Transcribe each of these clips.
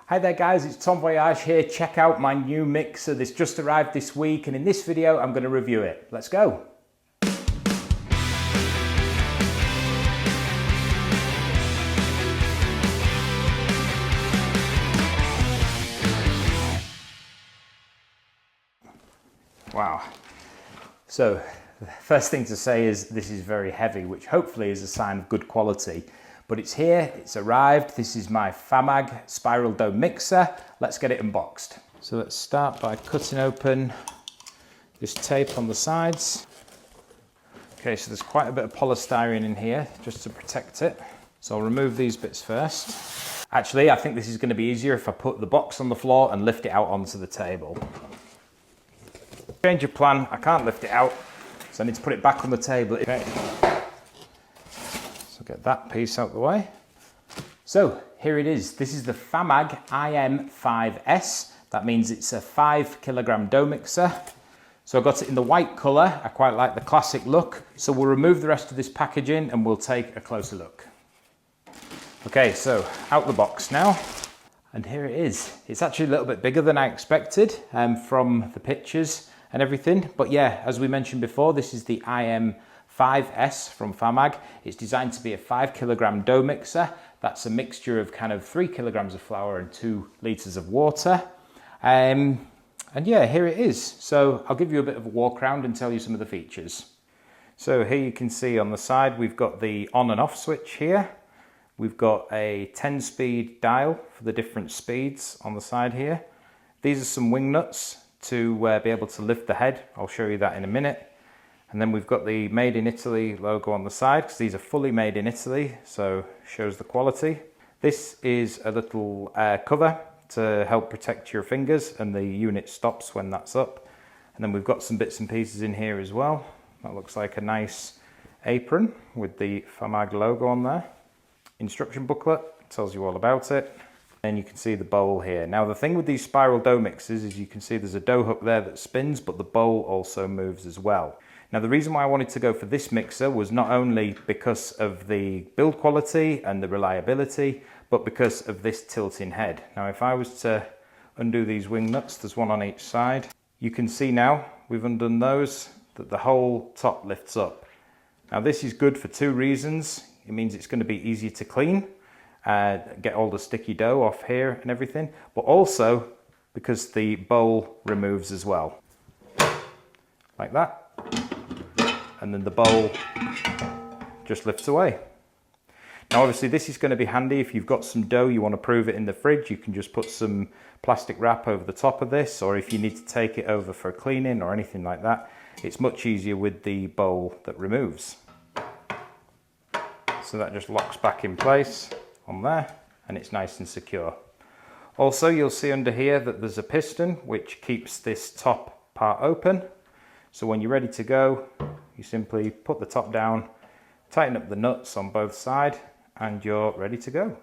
Hi there guys, it's Tom Voyage here. Check out my new mixer. This just arrived this week, and in this video I'm going to review it. Let's go. Wow. So the first thing to say is this is very heavy, which hopefully is a sign of good quality. But it's here, it's arrived. This is my Famag spiral dome mixer. Let's get it unboxed. So let's start by cutting open this tape on the sides. Okay, so there's quite a bit of polystyrene in here just to protect it. So I'll remove these bits first. Actually, I think this is going to be easier if I put the box on the floor and lift it out onto the table. Change of plan, I can't lift it out, so I need to put it back on the table. Okay. So get that piece out the way. So here it is. This is the Famag IM-5S. That means it's a 5 kilogram dough mixer. So I got it in the white color. I quite like the classic look. So we'll remove the rest of this packaging and we'll take a closer look. Okay, so out the box now. And here it is. It's actually a little bit bigger than I expected from the pictures and everything. But yeah, as we mentioned before, this is the IM-5S from Famag. It's designed to be a 5 kilogram dough mixer. That's a mixture of kind of 3 kilograms of flour and 2 liters of water. And yeah, here it is. So I'll give you a bit of a walk around and tell you some of the features. So here you can see on the side, we've got the on and off switch here. We've got a 10-speed dial for the different speeds on the side here. These are some wing nuts to be able to lift the head. I'll show you that in a minute. And then we've got the Made in Italy logo on the side, because these are fully made in Italy, so shows the quality. This is a little cover to help protect your fingers, and the unit stops when that's up. And then we've got some bits and pieces in here as well. That looks like a nice apron with the Famag logo on there. Instruction booklet tells you all about it. And you can see the bowl here. Now the thing with these spiral dough mixers is you can see there's a dough hook there that spins, but the bowl also moves as well. Now the reason why I wanted to go for this mixer was not only because of the build quality and the reliability, but because of this tilting head. Now if I was to undo these wing nuts, there's one on each side. You can see now we've undone those, that the whole top lifts up. Now this is good for two reasons. It means it's going to be easier to clean, get all the sticky dough off here and everything, but also because the bowl removes as well. Like that. And then the bowl just lifts away. Now obviously this is going to be handy if you've got some dough, you want to prove it in the fridge, you can just put some plastic wrap over the top of this, or if you need to take it over for cleaning or anything like that, it's much easier with the bowl that removes. So that just locks back in place on there, and it's nice and secure. Also, you'll see under here that there's a piston which keeps this top part open. So when you're ready to go, you simply put the top down, tighten up the nuts on both sides, and you're ready to go.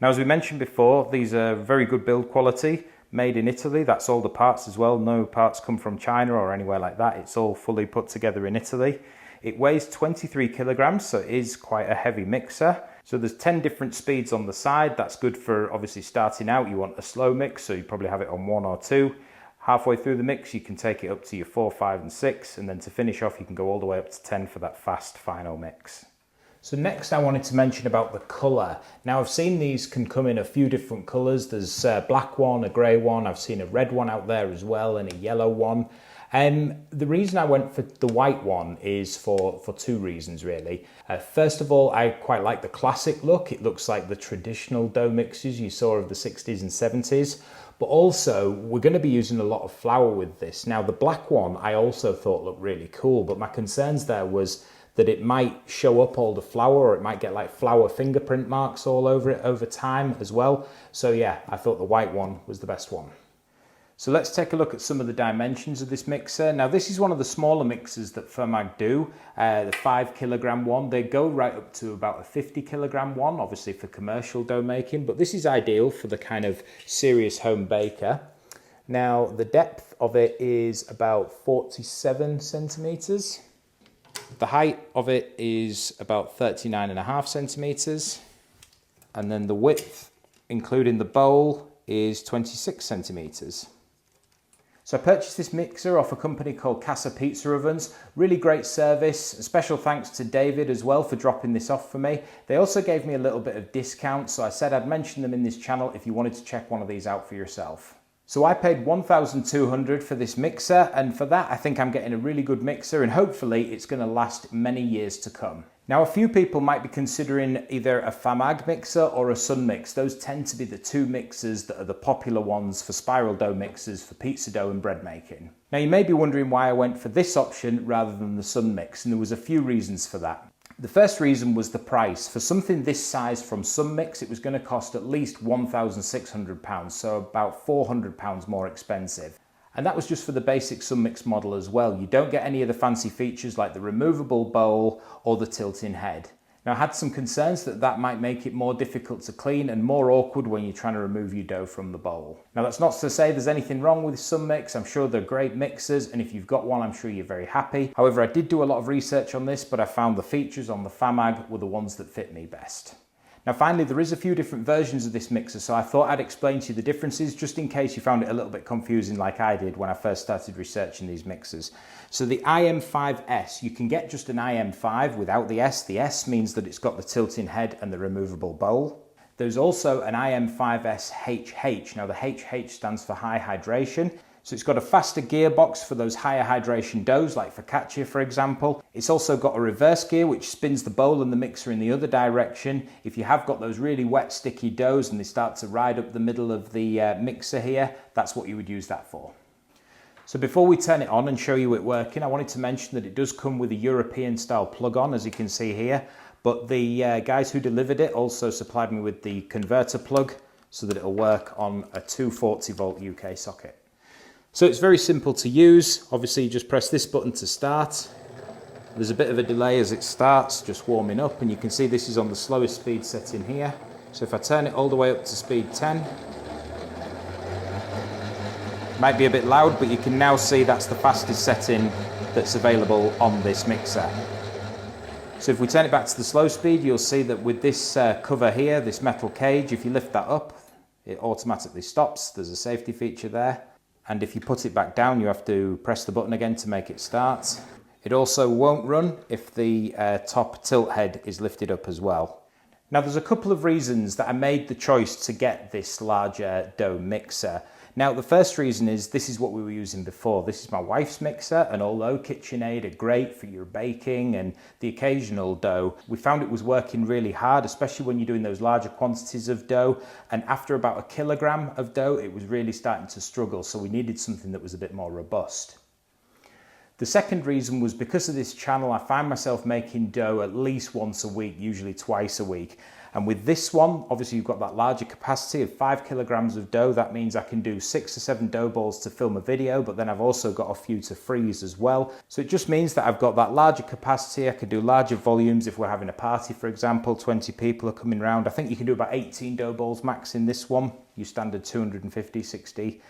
Now, as we mentioned before, these are very good build quality, made in Italy. That's all the parts as well. No parts come from China or anywhere like that. It's all fully put together in Italy. It weighs 23 kilograms, so it is quite a heavy mixer. So there's 10 different speeds on the side. That's good for obviously starting out. You want a slow mix, so you probably have it on 1 or 2. Halfway through the mix, you can take it up to your 4, 5, and 6. And then to finish off, you can go all the way up to 10 for that fast final mix. So next I wanted to mention about the colour. Now I've seen these can come in a few different colours. There's a black one, a grey one. I've seen a red one out there as well, and a yellow one. The reason I went for the white one is for two reasons really. First of all, I quite like the classic look. It looks like the traditional dough mixes you saw of the 60s and 70s. But also, we're going to be using a lot of flour with this. Now the black one I also thought looked really cool, but my concerns there was that it might show up all the flour, or it might get like flour fingerprint marks all over it over time as well. So yeah, I thought the white one was the best one. So let's take a look at some of the dimensions of this mixer. Now this is one of the smaller mixers that Famag do, the 5 kilogram one. They go right up to about a 50 kilogram one, obviously for commercial dough making, but this is ideal for the kind of serious home baker. Now the depth of it is about 47 centimeters. The height of it is about 39.5 centimeters. And then the width, including the bowl, is 26 centimeters. So I purchased this mixer off a company called Casa Pizza Ovens. Really great service. A special thanks to David as well for dropping this off for me. They also gave me a little bit of discount, so I said I'd mention them in this channel if you wanted to check one of these out for yourself. So I paid $1,200 for this mixer, and for that I think I'm getting a really good mixer, and hopefully it's going to last many years to come. Now, a few people might be considering either a Famag mixer or a Sunmix. Those tend to be the two mixers that are the popular ones for spiral dough mixers for pizza dough and bread making. Now, you may be wondering why I went for this option rather than the Sunmix, and there was a few reasons for that. The first reason was the price. For something this size from Sunmix, it was going to cost at least £1,600, so about £400 more expensive. And that was just for the basic Sunmix model as well. You don't get any of the fancy features like the removable bowl or the tilting head. Now, I had some concerns that that might make it more difficult to clean and more awkward when you're trying to remove your dough from the bowl. Now, that's not to say there's anything wrong with Sunmix. I'm sure they're great mixers, and if you've got one, I'm sure you're very happy. However, I did do a lot of research on this, but I found the features on the Famag were the ones that fit me best. Now, finally, there is a few different versions of this mixer, so I thought I'd explain to you the differences just in case you found it a little bit confusing like I did when I first started researching these mixers. So the IM-5S, you can get just an IM-5 without the S. The S means that it's got the tilting head and the removable bowl. There's also an IM-5S HH. Now, the HH stands for high hydration. So it's got a faster gearbox for those higher hydration doughs, like focaccia, for example. It's also got a reverse gear, which spins the bowl and the mixer in the other direction. If you have got those really wet, sticky doughs and they start to ride up the middle of the mixer here, that's what you would use that for. So before we turn it on and show you it working, I wanted to mention that it does come with a European style plug-on, as you can see here. But the guys who delivered it also supplied me with the converter plug so that it'll work on a 240 volt UK socket. So it's very simple to use. Obviously, you just press this button to start. There's a bit of a delay as it starts, just warming up, and you can see this is on the slowest speed setting here. So if I turn it all the way up to speed 10, it might be a bit loud, but you can now see that's the fastest setting that's available on this mixer. So if we turn it back to the slow speed, you'll see that with this cover here, this metal cage, if you lift that up, it automatically stops. There's a safety feature there. And if you put it back down, you have to press the button again to make it start. It also won't run if the top tilt head is lifted up as well. Now, there's a couple of reasons that I made the choice to get this larger dough mixer. Now, the first reason is this is what we were using before. This is my wife's mixer, and although KitchenAid are great for your baking and the occasional dough, we found it was working really hard, especially when you're doing those larger quantities of dough. And after about 1 kilogram of dough, it was really starting to struggle, so we needed something that was a bit more robust. The second reason was because of this channel, I find myself making dough at least once a week, usually twice a week. And with this one, obviously you've got that larger capacity of 5 kilograms of dough. That means I can do 6 or 7 dough balls to film a video, but then I've also got a few to freeze as well. So it just means that I've got that larger capacity. I can do larger volumes if we're having a party, for example, 20 people are coming round. I think you can do about 18 dough balls max in this one, your standard 250, 60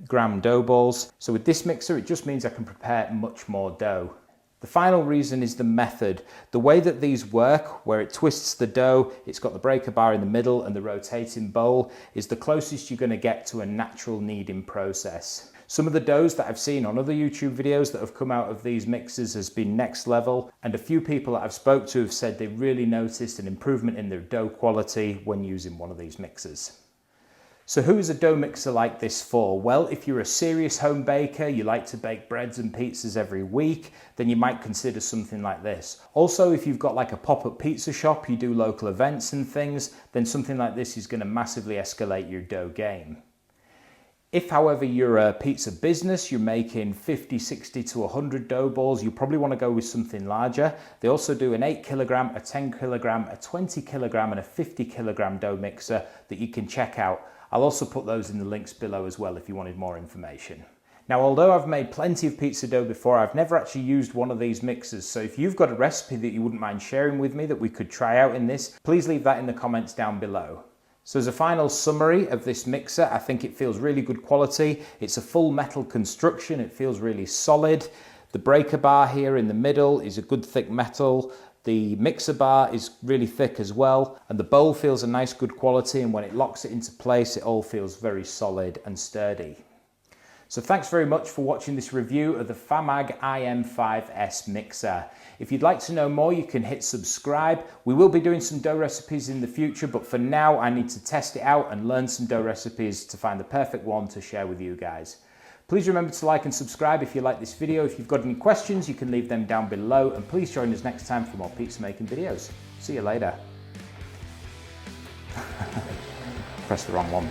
gram dough balls. So with this mixer, it just means I can prepare much more dough. The final reason is the method. The way that these work, where it twists the dough, it's got the breaker bar in the middle and the rotating bowl, is the closest you're going to get to a natural kneading process. Some of the doughs that I've seen on other YouTube videos that have come out of these mixers has been next level, and a few people that I've spoke to have said they really noticed an improvement in their dough quality when using one of these mixers. So who is a dough mixer like this for? Well, if you're a serious home baker, you like to bake breads and pizzas every week, then you might consider something like this. Also, if you've got like a pop-up pizza shop, you do local events and things, then something like this is going to massively escalate your dough game. If, however, you're a pizza business, you're making 50, 60 to 100 dough balls, you probably want to go with something larger. They also do an 8 kilogram, a 10 kilogram, a 20 kilogram and a 50 kilogram dough mixer that you can check out. I'll also put those in the links below as well if you wanted more information. Now, although I've made plenty of pizza dough before, I've never actually used one of these mixers. So if you've got a recipe that you wouldn't mind sharing with me that we could try out in this, please leave that in the comments down below. So as a final summary of this mixer, I think it feels really good quality. It's a full metal construction. It feels really solid. The breaker bar here in the middle is a good thick metal. The mixer bar is really thick as well, and the bowl feels a nice good quality, and when it locks it into place, it all feels very solid and sturdy. So thanks very much for watching this review of the Famag IM-5S mixer. If you'd like to know more, you can hit subscribe. We will be doing some dough recipes in the future, but for now I need to test it out and learn some dough recipes to find the perfect one to share with you guys. Please remember to like and subscribe if you like this video. If you've got any questions, you can leave them down below, and please join us next time for more pizza making videos. See you later. Press the wrong one.